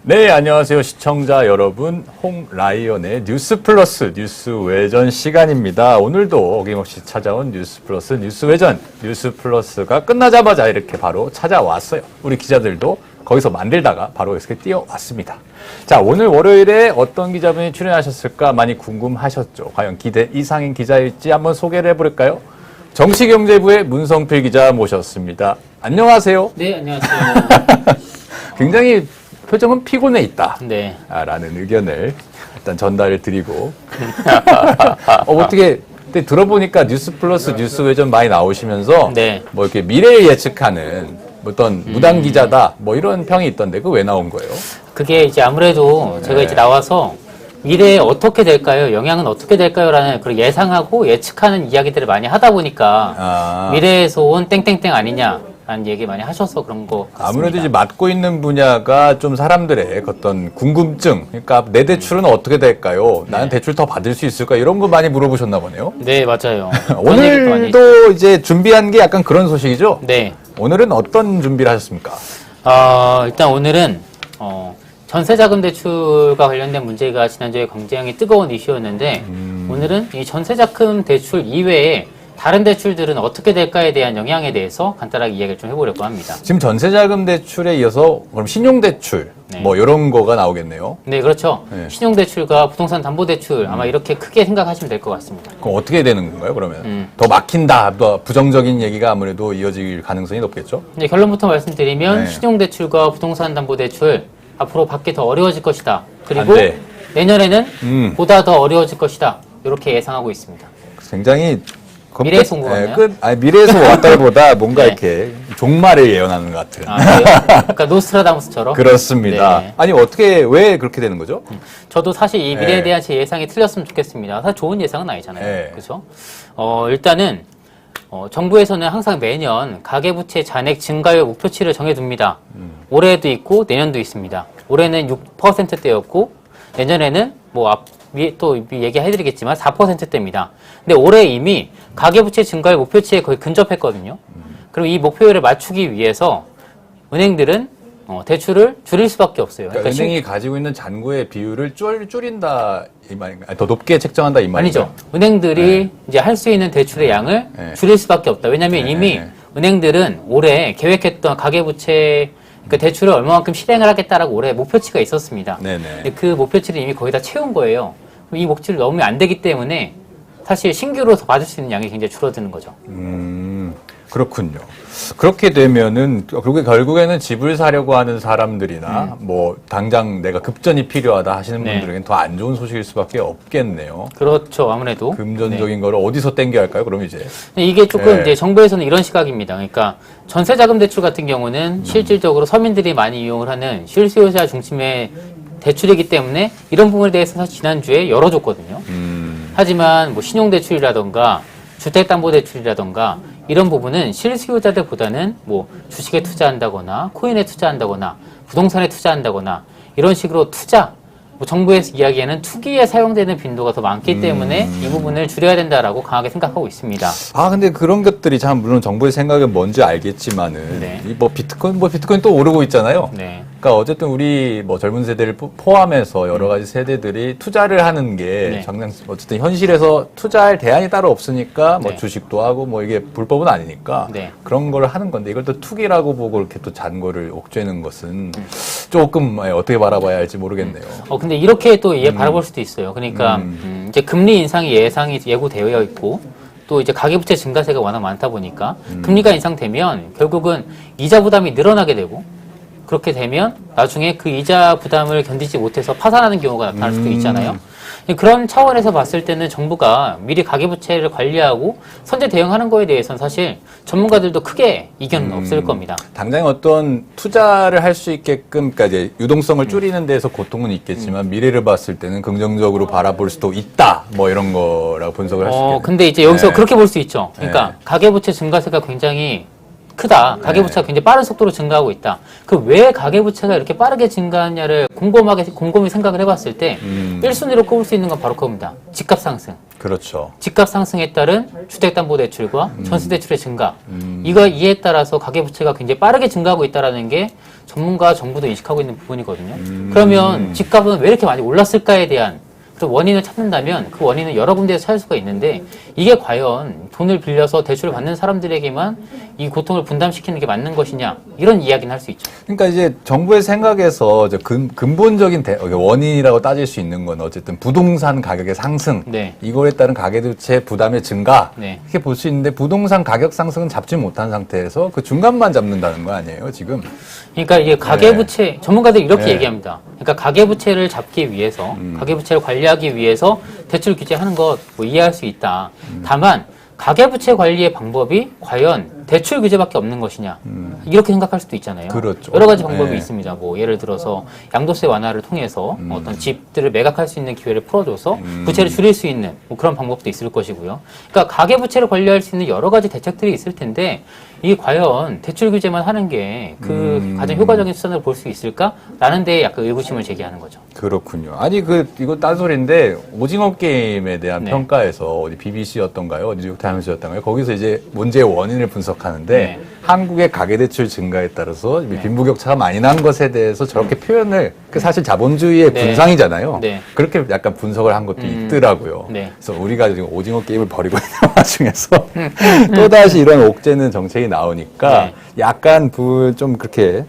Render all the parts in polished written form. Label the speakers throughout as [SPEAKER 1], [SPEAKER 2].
[SPEAKER 1] 네, 안녕하세요. 시청자 여러분. 홍라이언의 뉴스 플러스 뉴스 외전 시간입니다. 오늘도 어김없이 찾아온 뉴스 플러스 뉴스 외전. 뉴스 플러스가 끝나자마자 이렇게 바로 찾아왔어요. 우리 기자들도 거기서 만들다가 바로 이렇게 뛰어왔습니다. 자, 오늘 월요일에 어떤 기자분이 출연하셨을까 많이 궁금하셨죠. 과연 기대 이상인 기자일지 한번 소개를 해볼까요? 정치경제부의 문성필 기자 모셨습니다. 안녕하세요.
[SPEAKER 2] 네, 안녕하세요.
[SPEAKER 1] 굉장히 표정은 피곤해 있다.
[SPEAKER 2] 네.
[SPEAKER 1] 라는 의견을 일단 전달을 드리고. 어떻게, 근데 들어보니까 뉴스 플러스 뉴스 외전 많이 나오시면서.
[SPEAKER 2] 네.
[SPEAKER 1] 뭐 이렇게 미래를 예측하는 어떤 무당 기자다. 뭐 이런 평이 있던데, 그거 왜 나온 거예요?
[SPEAKER 2] 그게 이제 아무래도 제가
[SPEAKER 1] 네.
[SPEAKER 2] 이제 나와서 미래에 어떻게 될까요? 영향은 어떻게 될까요? 라는 그런 예상하고 예측하는 이야기들을 많이 하다 보니까 미래에서 온 땡땡땡 아니냐. 라는 얘기 많이 하셔서 그런 거 같습니다.
[SPEAKER 1] 아무래도 이제 맡고 있는 분야가 좀 사람들의 어떤 궁금증, 그러니까 내 대출은 어떻게 될까요? 나는 대출 더 받을 수 있을까? 이런 거 많이 물어보셨나 보네요.
[SPEAKER 2] 네, 맞아요. 그런 얘기도 많이
[SPEAKER 1] 오늘도 이제 준비한 게 약간 그런 소식이죠?
[SPEAKER 2] 네.
[SPEAKER 1] 오늘은 어떤 준비를 하셨습니까?
[SPEAKER 2] 일단 오늘은 전세자금 대출과 관련된 문제가 지난주에 굉장히 뜨거운 이슈였는데 오늘은 이 전세자금 대출 이외에 다른 대출들은 어떻게 될까에 대한 영향에 대해서 간단하게 이야기를 좀 해보려고 합니다.
[SPEAKER 1] 지금 전세자금 대출에 이어서 그럼 신용대출
[SPEAKER 2] 네.
[SPEAKER 1] 뭐 이런 거가 나오겠네요.
[SPEAKER 2] 네, 그렇죠.
[SPEAKER 1] 네.
[SPEAKER 2] 신용대출과 부동산 담보대출 아마 이렇게 크게 생각하시면 될 것 같습니다.
[SPEAKER 1] 그럼 어떻게 되는 건가요, 그러면? 더 막힌다, 더 부정적인 얘기가 아무래도 이어질 가능성이 높겠죠?
[SPEAKER 2] 이제 결론부터 말씀드리면
[SPEAKER 1] 네.
[SPEAKER 2] 신용대출과 부동산 담보대출 앞으로 받기 더 어려워질 것이다. 그리고
[SPEAKER 1] 안 돼.
[SPEAKER 2] 내년에는 보다 더 어려워질 것이다. 이렇게 예상하고 있습니다.
[SPEAKER 1] 굉장히
[SPEAKER 2] 미래에서 온 것 같나요?
[SPEAKER 1] 미래에서 왔다기보다 뭔가
[SPEAKER 2] 네.
[SPEAKER 1] 이렇게 종말을 예언하는 것 같은.
[SPEAKER 2] 그래요? 그러니까 노스트라다무스처럼.
[SPEAKER 1] 그렇습니다.
[SPEAKER 2] 네.
[SPEAKER 1] 아니, 어떻게, 왜 그렇게 되는 거죠?
[SPEAKER 2] 저도 사실 이 미래에
[SPEAKER 1] 네.
[SPEAKER 2] 대한 제 예상이 틀렸으면 좋겠습니다. 사실 좋은 예상은 아니잖아요.
[SPEAKER 1] 네.
[SPEAKER 2] 그렇죠? 일단은 정부에서는 항상 매년 가계부채 잔액 증가율 목표치를 정해둡니다. 올해도 있고 내년도 있습니다. 올해는 6%대였고 내년에는 또 얘기해드리겠지만 4%대입니다. 근데 올해 이미 가계부채 증가율 목표치에 거의 근접했거든요. 그럼 이 목표율을 맞추기 위해서 은행들은 대출을 줄일 수밖에 없어요.
[SPEAKER 1] 그러니까 은행이 가지고 있는 잔고의 비율을 줄인다 이 말인가요? 더 높게 책정한다 이 말인가요?
[SPEAKER 2] 아니죠. 은행들이 이제 할 수 있는 대출의 양을
[SPEAKER 1] 네.
[SPEAKER 2] 줄일 수밖에 없다. 왜냐하면 이미 은행들은 올해 계획했던 가계부채 그 대출을 얼마만큼 실행을 하겠다라고 올해 목표치가 있었습니다.
[SPEAKER 1] 네네.
[SPEAKER 2] 근데 그 목표치를 이미 거의 다 채운 거예요. 그럼 이 목표치를 넘으면 안 되기 때문에 사실 신규로 더 받을 수 있는 양이 굉장히 줄어드는 거죠.
[SPEAKER 1] 그렇군요. 그렇게 되면은 결국에는 집을 사려고 하는 사람들이나 뭐 당장 내가 급전이 필요하다 하시는
[SPEAKER 2] 네.
[SPEAKER 1] 분들에게는 더 안 좋은 소식일 수밖에 없겠네요.
[SPEAKER 2] 그렇죠. 아무래도.
[SPEAKER 1] 금전적인 거를 어디서 땡겨야 할까요? 그럼 이제
[SPEAKER 2] 네. 이게 조금
[SPEAKER 1] 네.
[SPEAKER 2] 이제 정부에서는 이런 시각입니다. 그러니까 전세자금 대출 같은 경우는 실질적으로 서민들이 많이 이용을 하는 실수요자 중심의 대출이기 때문에 이런 부분에 대해서 사실 지난주에 열어줬거든요. 하지만 뭐 신용대출이라던가 주택담보대출이라던가 이런 부분은 실수요자들보다는 뭐 주식에 투자한다거나 코인에 투자한다거나 부동산에 투자한다거나 이런 식으로 뭐 정부에서 이야기하는 투기에 사용되는 빈도가 더 많기 때문에 이 부분을 줄여야 된다라고 강하게 생각하고 있습니다.
[SPEAKER 1] 근데 그런 것들이 참 물론 정부의 생각은 뭔지 알겠지만은
[SPEAKER 2] 네.
[SPEAKER 1] 이 비트코인 또 오르고 있잖아요.
[SPEAKER 2] 네.
[SPEAKER 1] 그러니까 어쨌든 우리 뭐 젊은 세대를 포함해서 여러 가지 세대들이 투자를 하는 게
[SPEAKER 2] 네.
[SPEAKER 1] 어쨌든 현실에서 투자할 대안이 따로 없으니까 뭐
[SPEAKER 2] 네.
[SPEAKER 1] 주식도 하고 뭐 이게 불법은 아니니까
[SPEAKER 2] 네.
[SPEAKER 1] 그런 걸 하는 건데 이걸 또 투기라고 보고 이렇게 또 잔고를 옥죄는 것은 조금 어떻게 바라봐야 할지 모르겠네요.
[SPEAKER 2] 근데 이렇게 또 바라볼 수도 있어요. 그러니까 이제 금리 인상이 예고되어 있고 또 이제 가계부채 증가세가 워낙 많다 보니까 금리가 인상되면 결국은 이자 부담이 늘어나게 되고 그렇게 되면 나중에 그 이자 부담을 견디지 못해서 파산하는 경우가 나타날 수도 있잖아요. 그런 차원에서 봤을 때는 정부가 미리 가계부채를 관리하고 선제 대응하는 거에 대해서는 사실 전문가들도 크게 이견은 없을 겁니다.
[SPEAKER 1] 당장 어떤 투자를 할 수 있게끔, 그러니까 이제 유동성을 줄이는 데서 고통은 있겠지만 미래를 봤을 때는 긍정적으로 바라볼 수도 있다. 뭐 이런 거라고 분석을 할 수 있겠네요.
[SPEAKER 2] 근데 이제 여기서
[SPEAKER 1] 네.
[SPEAKER 2] 그렇게 볼 수 있죠. 그러니까
[SPEAKER 1] 네.
[SPEAKER 2] 가계부채 증가세가 굉장히 크다. 가계부채가 굉장히 빠른 속도로 증가하고 있다. 그 왜 가계부채가 이렇게 빠르게 증가하냐를 곰곰이 생각을 해봤을 때 1순위로 꼽을 수 있는 건 바로 그겁니다. 집값 상승.
[SPEAKER 1] 그렇죠.
[SPEAKER 2] 집값 상승에 따른 주택담보대출과 전세대출의 증가. 이에 따라서 가계부채가 굉장히 빠르게 증가하고 있다는 게 전문가 정부도 인식하고 있는 부분이거든요. 그러면 집값은 왜 이렇게 많이 올랐을까에 대한 그 원인을 찾는다면 그 원인은 여러 군데에서 찾을 수가 있는데 이게 과연 돈을 빌려서 대출을 받는 사람들에게만 이 고통을 분담시키는 게 맞는 것이냐 이런 이야기는 할 수 있죠.
[SPEAKER 1] 그러니까 이제 정부의 생각에서 이제 근본적인 원인이라고 따질 수 있는 건 어쨌든 부동산 가격의 상승,
[SPEAKER 2] 네.
[SPEAKER 1] 이거에 따른 가계부채 부담의 증가
[SPEAKER 2] 네.
[SPEAKER 1] 이렇게 볼 수 있는데 부동산 가격 상승은 잡지 못한 상태에서 그 중간만 잡는다는 거 아니에요 지금?
[SPEAKER 2] 그러니까 이게 가계부채 전문가들이 이렇게
[SPEAKER 1] 네.
[SPEAKER 2] 얘기합니다. 그러니까 가계부채를 잡기 위해서 가계부채를 관리하기 위해서 대출 규제하는 것 뭐 이해할 수 있다. 다만 가계부채 관리의 방법이 과연 대출 규제밖에 없는 것이냐 이렇게 생각할 수도 있잖아요.
[SPEAKER 1] 그렇죠.
[SPEAKER 2] 여러 가지 방법이
[SPEAKER 1] 네.
[SPEAKER 2] 있습니다. 뭐 예를 들어서 양도세 완화를 통해서 어떤 집들을 매각할 수 있는 기회를 풀어줘서 부채를 줄일 수 있는 뭐 그런 방법도 있을 것이고요. 그러니까 가계부채를 관리할 수 있는 여러 가지 대책들이 있을 텐데 이게 과연 대출 규제만 하는 게 그 가장 효과적인 수단으로 볼 수 있을까라는 데에 약간 의구심을 제기하는 거죠.
[SPEAKER 1] 그렇군요. 아니 이거 딴소리인데 오징어 게임에 대한
[SPEAKER 2] 네.
[SPEAKER 1] 평가에서 어디 BBC였던가요? 어디 뉴욕타임스였던가요? 거기서 이제 문제의 원인을 분석하는데
[SPEAKER 2] 네.
[SPEAKER 1] 한국의 가계대출 증가에 따라서 빈부격차가 많이 난 것에 대해서 저렇게 표현을 그 사실 자본주의의
[SPEAKER 2] 네.
[SPEAKER 1] 분상이잖아요.
[SPEAKER 2] 네.
[SPEAKER 1] 그렇게 약간 분석을 한 것도 있더라고요.
[SPEAKER 2] 네.
[SPEAKER 1] 그래서 우리가 지금 오징어 게임을 벌이고 있는 와중에서 또다시 이런 옥죄는 정책이 나오니까
[SPEAKER 2] 네.
[SPEAKER 1] 약간 좀 그렇게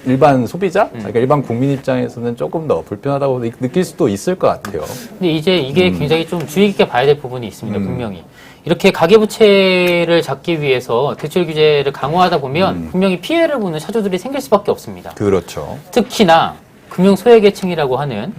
[SPEAKER 1] 일반 소비자, 그러니까 일반 국민 입장에서는 조금 더 불편하다고 느낄 수도 있을 것 같아요.
[SPEAKER 2] 근데 이제 이게 굉장히 좀 주의 깊게 봐야 될 부분이 있습니다. 분명히. 이렇게 가계부채를 잡기 위해서 대출 규제를 강화하다 보면 분명히 피해를 보는 차주들이 생길 수밖에 없습니다.
[SPEAKER 1] 그렇죠.
[SPEAKER 2] 특히나 금융 소외계층이라고 하는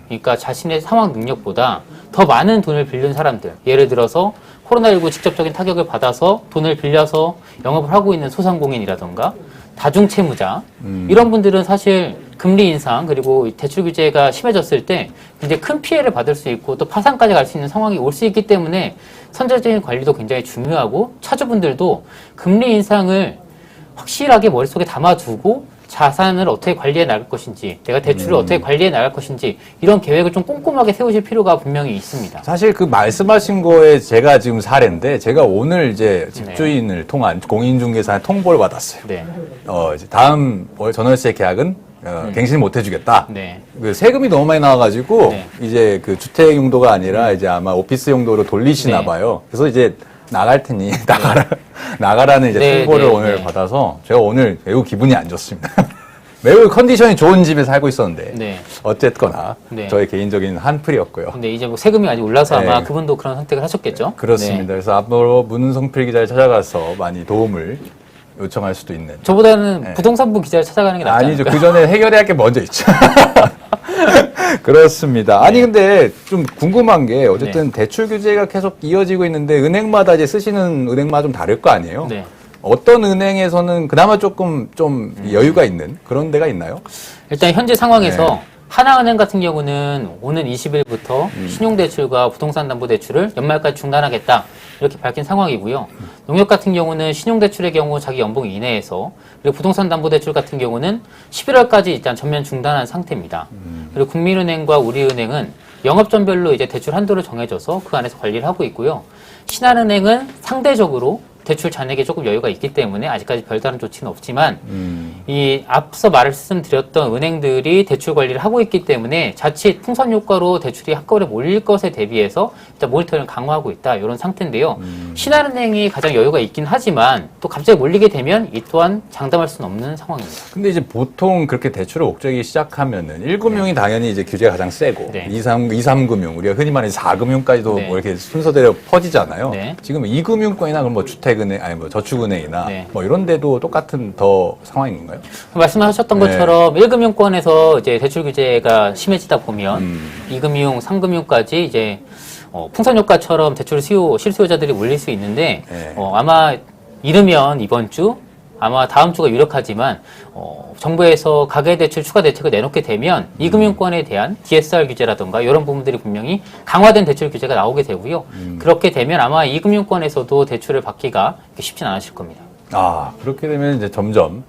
[SPEAKER 2] 그러니까 자신의 상황 능력보다 더 많은 돈을 빌린 사람들, 예를 들어서 코로나19 직접적인 타격을 받아서 돈을 빌려서 영업을 하고 있는 소상공인이라던가 다중채무자 이런 분들은 사실 금리 인상 그리고 대출 규제가 심해졌을 때 굉장히 큰 피해를 받을 수 있고 또 파산까지 갈 수 있는 상황이 올 수 있기 때문에 선제적인 관리도 굉장히 중요하고 차주분들도 금리 인상을 확실하게 머릿속에 담아두고 자산을 어떻게 관리해 나갈 것인지 내가 대출을 어떻게 관리해 나갈 것인지 이런 계획을 좀 꼼꼼하게 세우실 필요가 분명히 있습니다.
[SPEAKER 1] 사실 그 말씀하신 거에 제가 지금 사례인데 제가 오늘 이제 집주인을 통한 공인중개사의 통보를 받았어요.
[SPEAKER 2] 네.
[SPEAKER 1] 이제 다음 월 전월세 계약은 갱신 못 해주겠다.
[SPEAKER 2] 네.
[SPEAKER 1] 그 세금이 너무 많이 나와가지고
[SPEAKER 2] 네.
[SPEAKER 1] 이제 그 주택 용도가 아니라 이제 아마 오피스 용도로 돌리시나
[SPEAKER 2] 네.
[SPEAKER 1] 봐요. 그래서 이제 나갈 테니 나가라는 이제
[SPEAKER 2] 네,
[SPEAKER 1] 통보를
[SPEAKER 2] 네,
[SPEAKER 1] 오늘
[SPEAKER 2] 네.
[SPEAKER 1] 받아서 제가 오늘 매우 기분이 안 좋습니다. 매우 컨디션이 좋은 집에 살고 있었는데
[SPEAKER 2] 네.
[SPEAKER 1] 어쨌거나
[SPEAKER 2] 네.
[SPEAKER 1] 저의 개인적인 한풀이었고요.
[SPEAKER 2] 근데 이제 뭐 세금이 많이 올라서
[SPEAKER 1] 네.
[SPEAKER 2] 아마 그분도 그런 선택을 하셨겠죠?
[SPEAKER 1] 그렇습니다.
[SPEAKER 2] 네.
[SPEAKER 1] 그래서 앞으로 문성필 기자를 찾아가서 많이 도움을 요청할 수도 있는.
[SPEAKER 2] 저보다는
[SPEAKER 1] 네.
[SPEAKER 2] 부동산부 기자를 찾아가는 게 낫지
[SPEAKER 1] 아니죠.
[SPEAKER 2] 않을까요?
[SPEAKER 1] 그 전에 해결해야 할 게 먼저 있죠. 그렇습니다. 아니 근데 좀 궁금한 게 어쨌든 대출 규제가 계속 이어지고 있는데 은행마다 이제 쓰시는 은행마다 좀 다를 거 아니에요?
[SPEAKER 2] 네.
[SPEAKER 1] 어떤 은행에서는 그나마 조금 좀 여유가 있는 그런 데가 있나요?
[SPEAKER 2] 일단 현재 상황에서
[SPEAKER 1] 네.
[SPEAKER 2] 하나은행 같은 경우는 오는 20일부터 신용대출과 부동산담보대출을 연말까지 중단하겠다 이렇게 밝힌 상황이고요. 농협 같은 경우는 신용대출의 경우 자기 연봉 이내에서 그리고 부동산담보대출 같은 경우는 11월까지 일단 전면 중단한 상태입니다. 그리고 국민은행과 우리은행은 영업점별로 이제 대출 한도를 정해줘서 그 안에서 관리를 하고 있고요. 신한은행은 상대적으로 대출 잔액에 조금 여유가 있기 때문에 아직까지 별다른 조치는 없지만 이 앞서 말씀드렸던 은행들이 대출 관리를 하고 있기 때문에 자칫 풍선 효과로 대출이 한꺼번에 몰릴 것에 대비해서 일단 모니터링을 강화하고 있다 이런 상태인데요. 신한은행이 가장 여유가 있긴 하지만 또 갑자기 몰리게 되면 이 또한 장담할 수는 없는 상황입니다.
[SPEAKER 1] 근데 이제 보통 그렇게 대출을 옥죄기 시작하면은 1금융이 당연히 이제 규제가 가장 세고
[SPEAKER 2] 네.
[SPEAKER 1] 2, 3금융 우리가 흔히 말하는 4금융까지도
[SPEAKER 2] 네.
[SPEAKER 1] 뭐 이렇게 순서대로 퍼지잖아요.
[SPEAKER 2] 네.
[SPEAKER 1] 지금 2금융권이나 그럼 뭐 주택은행 아니 뭐 저축은행이나
[SPEAKER 2] 네.
[SPEAKER 1] 뭐 이런 데도 똑같은 더 상황인 건가요?
[SPEAKER 2] 말씀하셨던
[SPEAKER 1] 네.
[SPEAKER 2] 것처럼 1금융권에서 이제 대출 규제가 심해지다 보면 2금융, 3금융까지 이제 풍선 효과처럼 대출 실수요자들이 몰릴 수 있는데
[SPEAKER 1] 네.
[SPEAKER 2] 아마 이르면 이번 주 아마 다음 주가 유력하지만 정부에서 가계대출 추가 대책을 내놓게 되면 2금융권에 대한 DSR 규제라든가 이런 부분들이 분명히 강화된 대출 규제가 나오게 되고요. 그렇게 되면 아마 2금융권에서도 대출을 받기가 쉽지는 않으실 겁니다.
[SPEAKER 1] 아 그렇게 되면 이제 점점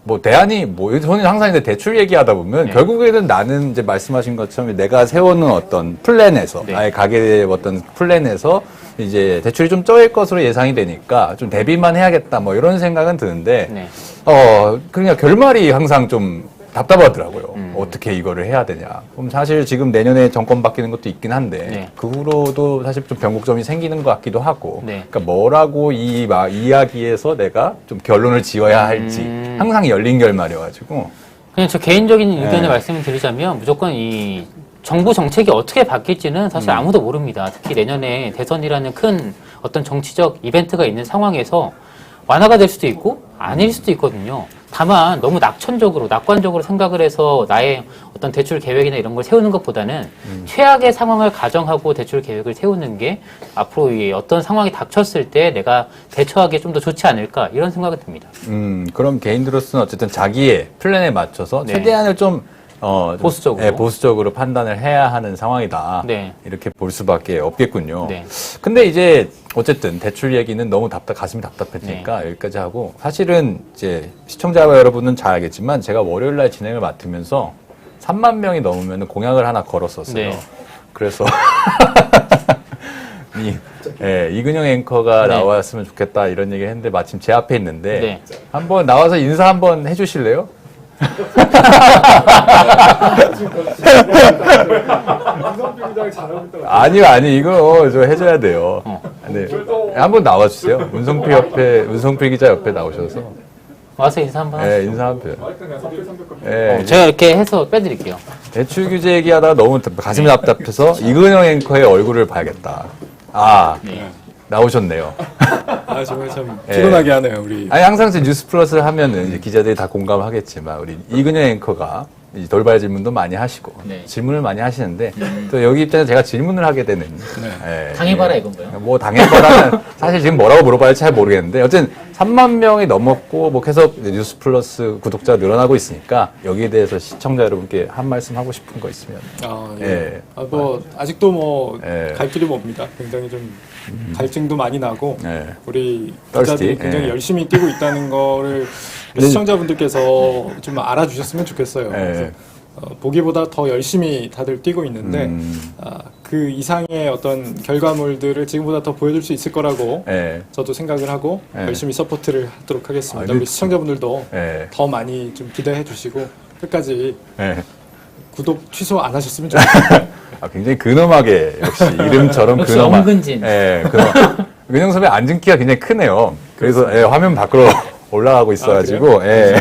[SPEAKER 1] 뭐 대안이 뭐 저는 항상 이제 대출 얘기하다 보면
[SPEAKER 2] 네.
[SPEAKER 1] 결국에는 나는 이제 말씀하신 것처럼 내가 세워놓은 어떤 플랜에서
[SPEAKER 2] 네.
[SPEAKER 1] 나의 가계의 어떤 플랜에서 이제 대출이 좀 쪄일 것으로 예상이 되니까 좀 대비만 해야겠다 뭐 이런 생각은 드는데
[SPEAKER 2] 네.
[SPEAKER 1] 그러니까 결말이 항상 좀 답답하더라고요. 어떻게 이거를 해야 되냐. 그럼 사실 지금 내년에 정권 바뀌는 것도 있긴 한데
[SPEAKER 2] 네.
[SPEAKER 1] 그 후로도 사실 좀 변곡점이 생기는 것 같기도 하고
[SPEAKER 2] 네.
[SPEAKER 1] 그러니까 뭐라고 이 이야기에서 내가 좀 결론을 지어야 할지 항상 열린 결말이어가지고
[SPEAKER 2] 그냥 저 개인적인 의견을
[SPEAKER 1] 네.
[SPEAKER 2] 말씀을 드리자면 무조건 이 정부 정책이 어떻게 바뀔지는 사실 아무도 모릅니다. 특히 내년에 대선이라는 큰 어떤 정치적 이벤트가 있는 상황에서 완화가 될 수도 있고 아닐 수도 있거든요. 다만 너무 낙관적으로 생각을 해서 나의 어떤 대출 계획이나 이런 걸 세우는 것보다는 최악의 상황을 가정하고 대출 계획을 세우는 게 앞으로 이 어떤 상황이 닥쳤을 때 내가 대처하기에 좀 더 좋지 않을까 이런 생각이 듭니다.
[SPEAKER 1] 그럼 개인들로서는 어쨌든 자기의 플랜에 맞춰서
[SPEAKER 2] 네.
[SPEAKER 1] 최대한을 좀
[SPEAKER 2] 보수적으로.
[SPEAKER 1] 보수적으로 판단을 해야 하는 상황이다.
[SPEAKER 2] 네.
[SPEAKER 1] 이렇게 볼 수밖에 없겠군요.
[SPEAKER 2] 네.
[SPEAKER 1] 근데 이제 어쨌든 대출 얘기는 너무 가슴이 답답해지니까
[SPEAKER 2] 네.
[SPEAKER 1] 여기까지 하고 사실은 이제 시청자 여러분은 잘 알겠지만 제가 월요일 날 진행을 맡으면서 3만 명이 넘으면 공약을 하나 걸었었어요.
[SPEAKER 2] 네.
[SPEAKER 1] 그래서 이근영 앵커가
[SPEAKER 2] 네.
[SPEAKER 1] 나왔으면 좋겠다 이런 얘기를 했는데 마침 제 앞에 있는데
[SPEAKER 2] 네.
[SPEAKER 1] 한번 나와서 인사 한번 해주실래요? 아니요, 이거 저 해줘야 돼요. 네. 한번 나와주세요. 문성필 기자 옆에 나오셔서.
[SPEAKER 2] 와서 인사 한번
[SPEAKER 1] 네,
[SPEAKER 2] 하시죠.
[SPEAKER 1] 인사 한번. 네,
[SPEAKER 2] 제가 이렇게 해서 빼드릴게요.
[SPEAKER 1] 대출 규제 얘기하다가 너무 가슴이 답답해서 이근영 앵커의 얼굴을 봐야겠다.
[SPEAKER 2] 네.
[SPEAKER 1] 나오셨네요.
[SPEAKER 3] 정말 참
[SPEAKER 1] 예.
[SPEAKER 3] 피곤하게 하네요, 우리.
[SPEAKER 1] 아니, 항상 이제 뉴스 플러스를 하면은 이제 기자들이 다 공감하겠지만 우리 이근영 앵커가 이 돌발 질문도 많이 하시고
[SPEAKER 2] 네.
[SPEAKER 1] 질문을 많이 하시는데 또 여기 입장에서 제가 질문을 하게 되는 예,
[SPEAKER 2] 당해봐라
[SPEAKER 1] 예.
[SPEAKER 2] 이건가요?
[SPEAKER 1] 뭐 당해봐라는 사실 지금 뭐라고 물어봐야 할지 잘 모르겠는데 어쨌든 3만 명이 넘었고 뭐 계속 뉴스 플러스 구독자 늘어나고 있으니까 여기에 대해서 시청자 여러분께 한 말씀 하고 싶은 거 있으면 예.
[SPEAKER 3] 아직도 뭐
[SPEAKER 1] 예.
[SPEAKER 3] 갈 길이 멉니다. 굉장히 좀 갈증도 많이 나고
[SPEAKER 1] 예.
[SPEAKER 3] 우리
[SPEAKER 1] Thirsty.
[SPEAKER 3] 기자들이 굉장히
[SPEAKER 1] 예.
[SPEAKER 3] 열심히 뛰고 있다는 거를
[SPEAKER 1] 네.
[SPEAKER 3] 시청자분들께서 좀 알아주셨으면 좋겠어요.
[SPEAKER 1] 예.
[SPEAKER 3] 그래서 보기보다 더 열심히 다들 뛰고 있는데 그 이상의 어떤 결과물들을 지금보다 더 보여줄 수 있을 거라고
[SPEAKER 1] 예.
[SPEAKER 3] 저도 생각을 하고
[SPEAKER 1] 예.
[SPEAKER 3] 열심히 서포트를 하도록 하겠습니다.
[SPEAKER 1] 아,
[SPEAKER 3] 우리 시청자분들도
[SPEAKER 1] 예.
[SPEAKER 3] 더 많이 좀 기대해 주시고 끝까지
[SPEAKER 1] 예.
[SPEAKER 3] 구독 취소 안 하셨으면 좋겠어요.
[SPEAKER 1] 굉장히 근엄하게 역시 이름처럼
[SPEAKER 2] 역시
[SPEAKER 1] 근엄한.
[SPEAKER 2] 엄근진.
[SPEAKER 1] 예, 은영 선배 앉은 키가 굉장히 크네요. 그래서 예, 화면 밖으로 올라가고 있어가지고 예.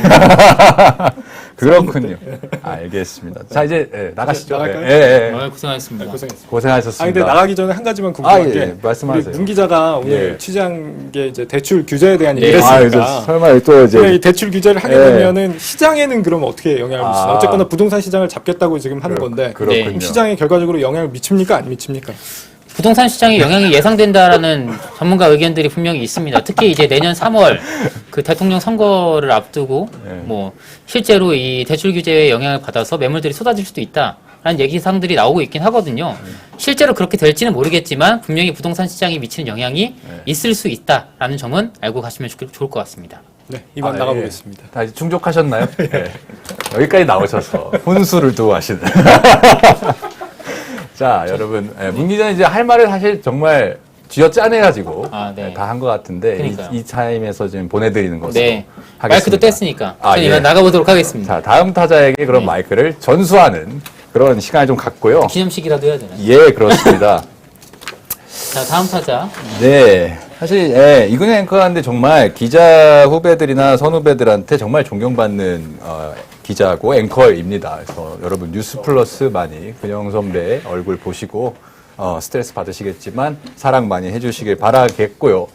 [SPEAKER 1] 그렇군요. 알겠습니다. 자 이제 나가시죠.
[SPEAKER 3] 나갈까요?
[SPEAKER 2] 고생하셨습니다.
[SPEAKER 3] 고생했습니다.
[SPEAKER 1] 고생하셨습니다.
[SPEAKER 3] 근데 나가기 전에 한 가지만 궁금한 게
[SPEAKER 1] 예, 말씀하세요.
[SPEAKER 3] 우리 문 기자가 오늘
[SPEAKER 1] 예.
[SPEAKER 3] 취재한 게 이제 대출 규제에 대한
[SPEAKER 2] 네.
[SPEAKER 3] 얘기를
[SPEAKER 1] 이제
[SPEAKER 3] 했으니까
[SPEAKER 1] 설마 또 이제
[SPEAKER 3] 근데 이 대출 규제를 하게
[SPEAKER 1] 예.
[SPEAKER 3] 되면은 시장에는 그럼 어떻게 영향을 미치나? 어쨌거나 부동산 시장을 잡겠다고 지금 하는 건데
[SPEAKER 1] 그렇군요.
[SPEAKER 3] 그럼 시장에 결과적으로 영향을 미칩니까 안 미칩니까?
[SPEAKER 2] 부동산 시장에 영향이 예상된다라는 전문가 의견들이 분명히 있습니다. 특히 이제 내년 3월 그 대통령 선거를 앞두고
[SPEAKER 1] 네.
[SPEAKER 2] 뭐 실제로 이 대출 규제의 영향을 받아서 매물들이 쏟아질 수도 있다라는 얘기사항들이 나오고 있긴 하거든요. 실제로 그렇게 될지는 모르겠지만 분명히 부동산 시장에 미치는 영향이 있을 수 있다라는 점은 알고 가시면 좋을 것 같습니다.
[SPEAKER 3] 네, 이만
[SPEAKER 1] 예.
[SPEAKER 3] 나가보겠습니다.
[SPEAKER 1] 다 이제 충족하셨나요? 예. 여기까지 나오셔서 훈수를 두고 하시는. 자, 여러분, 문 기자는 이제 할 말을 사실 정말 쥐어짜내가지고
[SPEAKER 2] 네.
[SPEAKER 1] 다 한 것 같은데
[SPEAKER 2] 그러니까요.
[SPEAKER 1] 이 타임에서 지금 보내드리는 것으로
[SPEAKER 2] 네.
[SPEAKER 1] 하겠습니다.
[SPEAKER 2] 마이크도 뗐으니까
[SPEAKER 1] 아,
[SPEAKER 2] 저는
[SPEAKER 1] 예.
[SPEAKER 2] 이만 나가보도록 하겠습니다.
[SPEAKER 1] 자, 다음 타자에게 그런
[SPEAKER 2] 네.
[SPEAKER 1] 마이크를 전수하는 그런 시간을 좀 갖고요.
[SPEAKER 2] 기념식이라도 해야 되나요?
[SPEAKER 1] 예, 그렇습니다.
[SPEAKER 2] 자, 다음 타자.
[SPEAKER 1] 네. 사실, 이근영 앵커한테 정말 기자 후배들이나 선후배들한테 정말 존경받는, 기자고 앵커입니다. 그래서 여러분 뉴스 플러스 많이 근영 선배의 얼굴 보시고, 스트레스 받으시겠지만 사랑 많이 해주시길 바라겠고요.